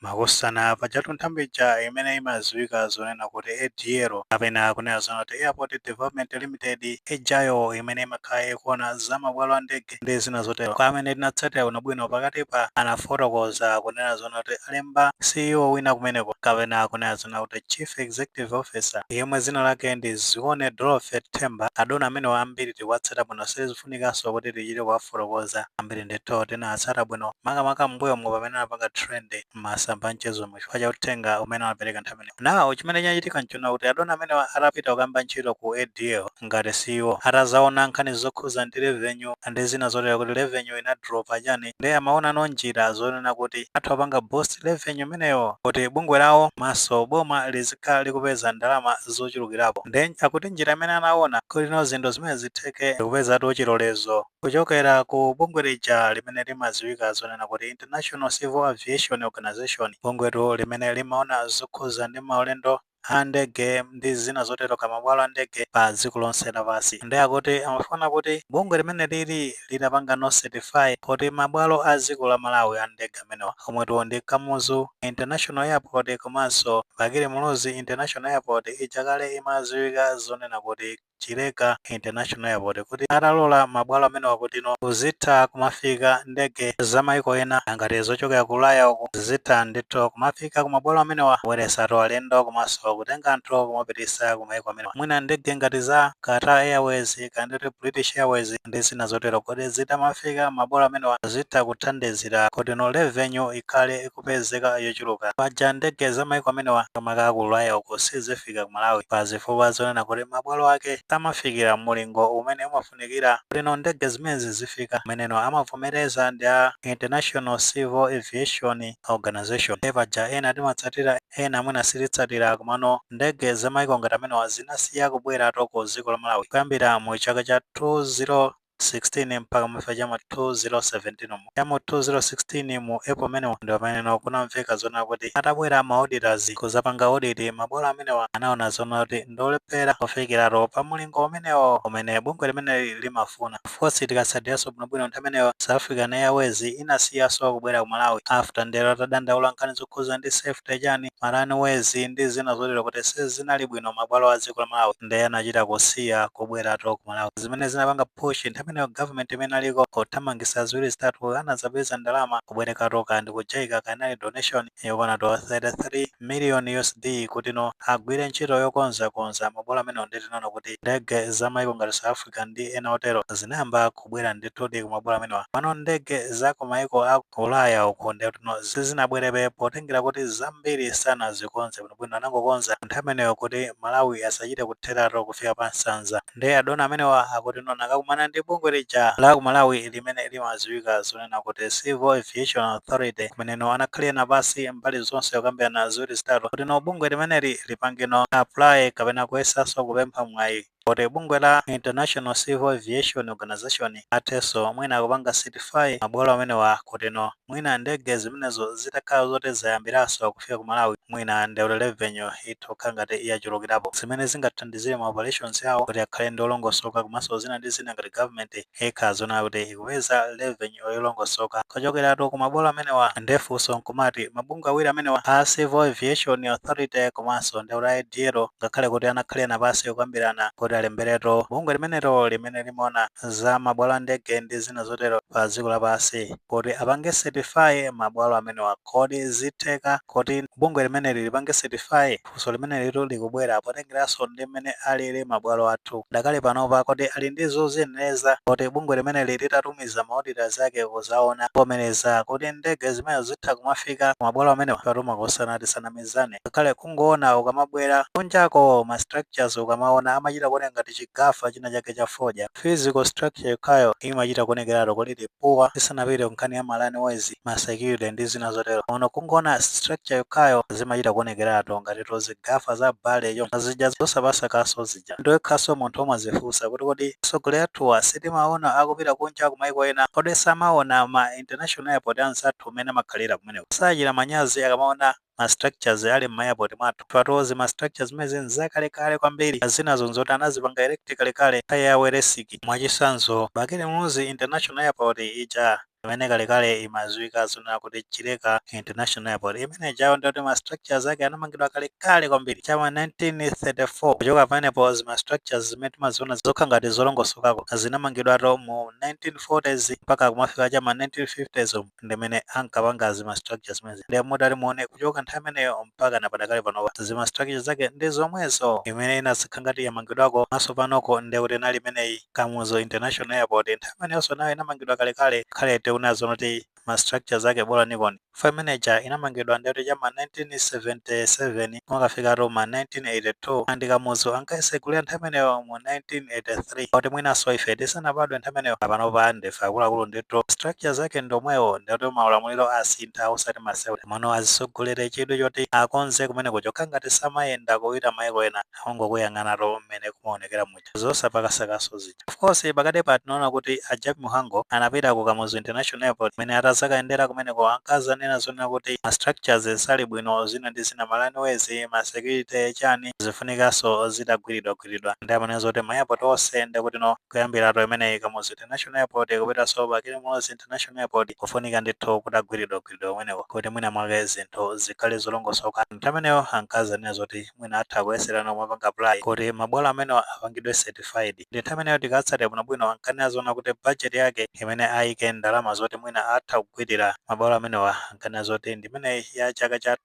makusana pajatu nthambi ija imene imadziwika zonena kuti ADL kapena kunena zona kuti Airport Development Limited ijayo imene imakhala ikuona za mabwalo a ndege ndi zina zotero. Kwa amene tinatsatira bwinobwino pakati pa anafotokoza kunena zona kuti alemba CEO wina kumeneko kapena kunena zona kuti Chief Executive Officer yemwe zina lake ndi Zione Dorothy Themba. Adona amenewa ambiri tikuwatsata bwino sizifunikanso kuti tichite kuwafotokoza ambiri ndithu tinawatsata bwino makamaka mbuyo mwe pamene anapanga trend masamba mchezo chifukwa cha uthenga umene anapereka nthawi imeneyo. Nawo chimene chachitika nchona kuti adona amenewa atapita kukamba ntchito ku ADL ngati CEO atazaona nkhani zokhuza ndi revenue ndi zina zotero kuti revenue inadropa chani ndi amaona njira zonena kuti atha kupanga boost revenue imeneyo kuti bungwe lawo maso boma lizikhala likupeza ndalama zochulukirapo. Ndi akuti njira imene anaona kuti zinthu zimene zitheke kupezatu chilolezo kuchokera ku bungwe lija limene limadziwika zonena kuti International Civil Aviation Organization, bungwetu limene limaona zokhuza ndi maulendo a ndege ndi zina zotero kamabwalo a ndege pa dziko lonse lapansi. Ndi akuti amafuna kuti bungwe limene lili litapanga certify kuti mabwalo a dziko la Malawi a ndege amenewa omwetu ndi Kamuzu International Airport komanso Vakile Muluzi International Airport ijakale imadziwika zonena kuti Chileka International Airport kuti atalola mabwalo amenewa kuti kuzitha kumafika ndege za maiko ena ngati zochokera ku Ulaya uku zitha ndithu kumafika kumabwalo amenewa kubweresatu alendo komanso kutenga anthu kumapitisa kumaiko amenewa. Mwina ndege ngati za Qatar Airways kandi British Airways ndi zina zotero kuti zitamafika mabwalo amenewa zitha kuthandizira kuti revenue ikhale ikupezeka yochuluka. Paja ndege za maiko amenewa kamaka ku Ulaya uku sizifika ku Malawi pa zifukwa zonena kuti mabwalo ake amafikira mulingo umene umafunikira kuti ndege zimezi zifika umeneno amavomereza ndi a International Civil Aviation Organization. Paja ena timatsatira ena mwina silitsatira komano ndege za maiko ngati amenewa zinasiya kubwera ku dziko la Malawi kuyambira mu chaka cha 2016 mpaka mufika chama 2017 chama 2016 mu April amenewa ndi pamene kunamveka zona kuti atabwera ma auditors kuzapanga audit mabwalo amenewa anaona zona kuti ndolephera kufikiraro pa mulingo umenewo umene bungwe limene limafuna. Force tikasadiyaso bwinobwino nthawi imeneyo South African Airways inasiyaso kubwera ku Malawi after ndero atadandaula nkhani zokhuza ndi safety chani runways ndi zina zotero kuti sizinali bwino mabwalo a dziko la Malawi ndi anachita kusiya kubweratu ku Malawi zimene zinapanga push nthawi imeneyo government imene aliko kuthamangisa ziwiri zitatu anazapeza ndalama kubwerekatu kandi kujaika kanali donation yokwana to 33 million USD kuti agwire ntchito yokonzakonza mabwalo amenewo ndi tinaona kuti ndege za maiko ngati South Africa ndi ena otero zinayamba kubwera ndithu ku mabwalo amenewa. Pano ndege za ku maiko a Ulaya uko ndi sizinabwerepe potengera kuti zambiri sanazikonze bwinobwino anangokonza nthawi imeneyo kuti Malawi asachite kutheratu kufika pa nsanza. Ndi adona amenewa akuti akakumana ndi bungwe lija la ku Malawi limene limadziwika zonena kuti Civil Aviation Authority kumeneno anakhalira pasi mbali zonse kukambirana ziwiri zitatu kuti bungwe limeneli lipange apply kapena kuyesanso kupempha mwayi kuti bungwe la International Civil Aviation Organization ateso mwina kupanga certify mabwalo amenewa kuti mwina ndege zimenezo zitakhala zoti zayambiraso kufika ku Malawi mwina ndi revenue itokha ngati yachulukirapo zimene zingathandizire ma operations yawo kuti akhale ndi olongosoka komanso zina ndi zina ngati government ikhala zona kuti ikupeza revenue yolongosoka kuchokeratu ku mabwalo amenewa. Ndefunso nkumati mabungwe awiri amenewa a Civil Aviation Authority komanso ndi ADL ngakhale kuti anakhalira pasi kukambirana kuti alemberetu bungwe limenelo limene limaona za mabwalo a ndege ndi zina zotero pa dziko lapansi kuti apange certify mabwalo amenewa kodi zitheka kuti bungwe limeneli lipange certify funso limeneli likubwera potengeranso ndi mmene alili mabwalo athu dakale panopa kuti ali ndi zoziyenera kuti bungwe limeneli litatumiza ma auditors ake kuzaona kuvomereza kuti ndege zimene zitha kumafika mabwalo amenewa patuma kusana tisanamizane ngakhale kungoona ukamabwera kunjako ma structures ukamaona amachita kuoneka ngati chigafa china chake cha foja. Physical structure yokhayo imachita kuonekeratu kuti lipuwa tisanapite kunkhani ya runways ma security ndi zina zotero ono kungoona structure yokhayo zimachita kuonekeratu ngati zigafa za bale zija zosapasakaso zija ndiyokhaso munthu omwe azifunsa kuti kodi atsogoleri athuwa sitimaona akupita kunja kumaiko ena kodi samaona ma international airport anzathu umene amakhalira kumeneko sachita manyazi akamaona ma structures ali mu airport mwathu patozi ma structures zimene nzakalekale kwambiri zinazo nzoti anazipanga electrically kale kaya yaweresiki mwachisanzo Vakile Muluzi International Airport ija imene kalekale imadziwika zonena kuti Chileka International Airport. Imene jayo ndoti ma structures ake anamangidwa kalekale kwambiri chama 1934. kuchoka pamenepo zima structures zimene timaziona zokha ngati zolongosokako zinamangidwato mu 1940s mpaka kumafika chama 1950s ndimene ankapanga zima structures zimezi. Ndiye mutati muone kuchoka nthawi imeneyo mpaka napadakale panopa zima structures zake ndi zomwezo. Imene inazikha ngati yamangidwako maso panoko ndi kuti inali imeneyi Kamuzu International Airport. Nthawi imeneyonso nayo inamangidwa kalekale khale tiunazo noti ma structures zake bola nikoni. Flight manager inamangidwa ndoti chama 1977 mwakafika Roma 1982 andi Kamuzu ankayisekulira nthawi imeneyo mu 1983 kuti mwinaso ife tisanabadwe nthawi imeneyo panopa ndife akuluakulu ndithu. Structure zake ndomwewo ndoti maulamuliro asintha osati masewera mono azisogolere chidwi choti akonze kumeneko chokha ngati samayenda kuita maiko ena angokuyang'anato mmene kumaonekera muja zosapakasakaso zija. Of course pakati pa tinaona kuti a Jack Muhango anapita ku Kamuzu International Airport mene atazakayendera kumeneko ankazanena zonena kuti ma structures sali bwino zina ndi zina ma runways ma security chani zifunikanso zitagwiridwagwiridwa. Ndi amanena zoti ma airport onse ndikuti no kuyambirato imeneyi Kamuzu International Airport kupitanso pa Kilimanjaro International Airport kufunika ndithu kutagwiridwagwiridwa kumeneko kuti mwina mwake zinthu zikhale zolongosoka. Nthawi imeneyo ankazanena zoti mwina atha kuyesera nomwe panga apply kuti mabwalo amenewa apangidwe certified. Ndi nthawi imeneyo tikatsatira bwinobwino ankanena zona kuti budget yake imene ayike ndalama zoti mwina atha kugwirira mabwalo amenewa ankanena zoti ndi imeneyi ya chaka cha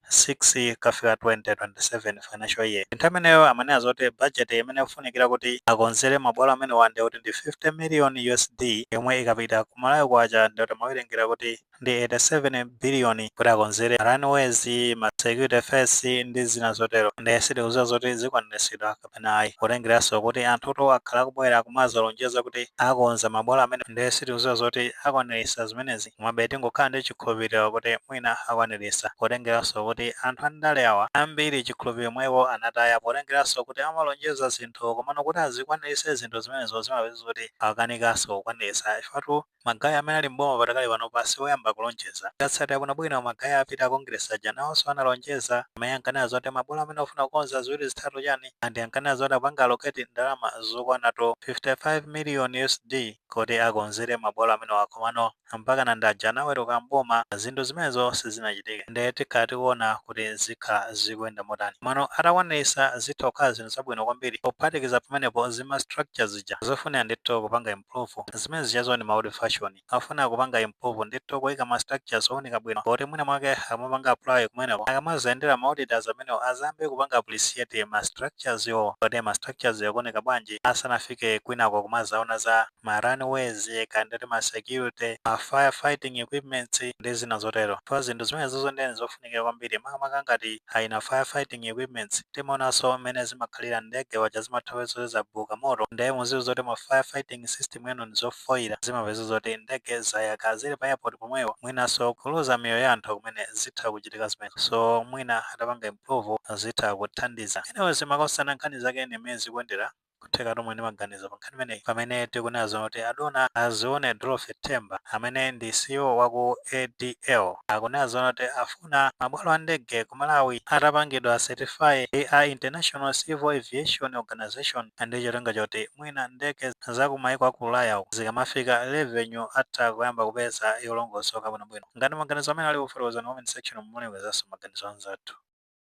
2026 kafika 2027 financial year. Nthawi imeneyo amanena zoti budget imene ikufunikira kuti akonzere mabwalo amenewa ndi kuti ndi 50 million USD yomwe ikapita kumalawi kwacha ndoti mawerengera kuti ndi 87 billion kuti akonzere runways ma security fence ndi zina zotero. Ndi sitikuziwa zoti zikwaniritsidwa kapena ayi kutengeranso kuti anthuto akhala kubwera kumazalonjeza kuti akonza mabwalo amene. Ndi sitikuziwa zoti akwaniritsa zimenezi komabe tingokhala ndi chikhulupiriro kuti mwina akwaniritsa kutengeranso kuti anthu andale awa ambiri chikhulupiriro mwewo anataya potengeranso kuti amalonjeza zinthu komano kuti azikwaniritse zinthu zimenezo zimapeza kuti akanikanso kukwaniritsa. Ifatu magayi amene ali mboma patakali pano pasi woyamba kulonjeza katsatira bwinobwino magayi apita kongresa aja nawonso analonjeza amene ankanena zoti mabwalo amene ofuna kukonza ziwiri zitatu chani andi ankanena zoti apanga allocate ndalama zokwanato 55 million USD kuti akonzere mabwalo amenewa komano mpaka na nda Januwari kamboma zinthu zimenezo sizinachitike. Ndi tikhala tikuona kuti zikha zikuyenda motani komano atakwaniritsa zitokhala zinthu zabwino kwambiri kuphatikiza pamenepo zima structures zija zofunira ndithu kupanga improve zimene zichazo ndi maudi fashion afuna kupanga improve ndithu kuyika ma structures owunika bwino kuti mwina mwake amapanga apply kumeneko akamazayendera ma auditors amenewo azambe kupanga appreciate ma structures yo kuti ma structures yakuoneka bwanji asanafike kwinako kumazaona za ma runways kandoti ma security ma firefighting equipments ndi zina zotero. Pa zinthu zimenezo ndi zofunikira kwambiri makamaka ngati aina firefighting equipments timaonanso mmene zimakhalira ndege waja zimathawezo zabuka moto ndi muziwu zoti ma firefighting system eno ndizofoira zimapeza zoti ndege zayaka zili pa airport pomwewo mwinanso kuluza miyoyo ya anthu kumene zitha kuchitika zimene. So mwina atapanga improve zitha kuthandiza. Anyways makosana nkhani zake ndi mmene zikuyendera kutheka tomwe ndi maganizo pa nkhani imeneyi pamene tikunena zoti adona azione Dorothy Temba amene ndi CEO wa ku ADL akunena zoti afuna mabwalo a ndege ku Malawi atapangidwa certify a International Civil Aviation Organization ndi cholinga choti mwina ndege za ku maiko aku Ulaya zikamafika revenue atha kuyamba kupeza yolongosoka bwinobwino. Ngati maganizo amene ali kufotokoza mu comment section mumulengezanso maganizo anzathu.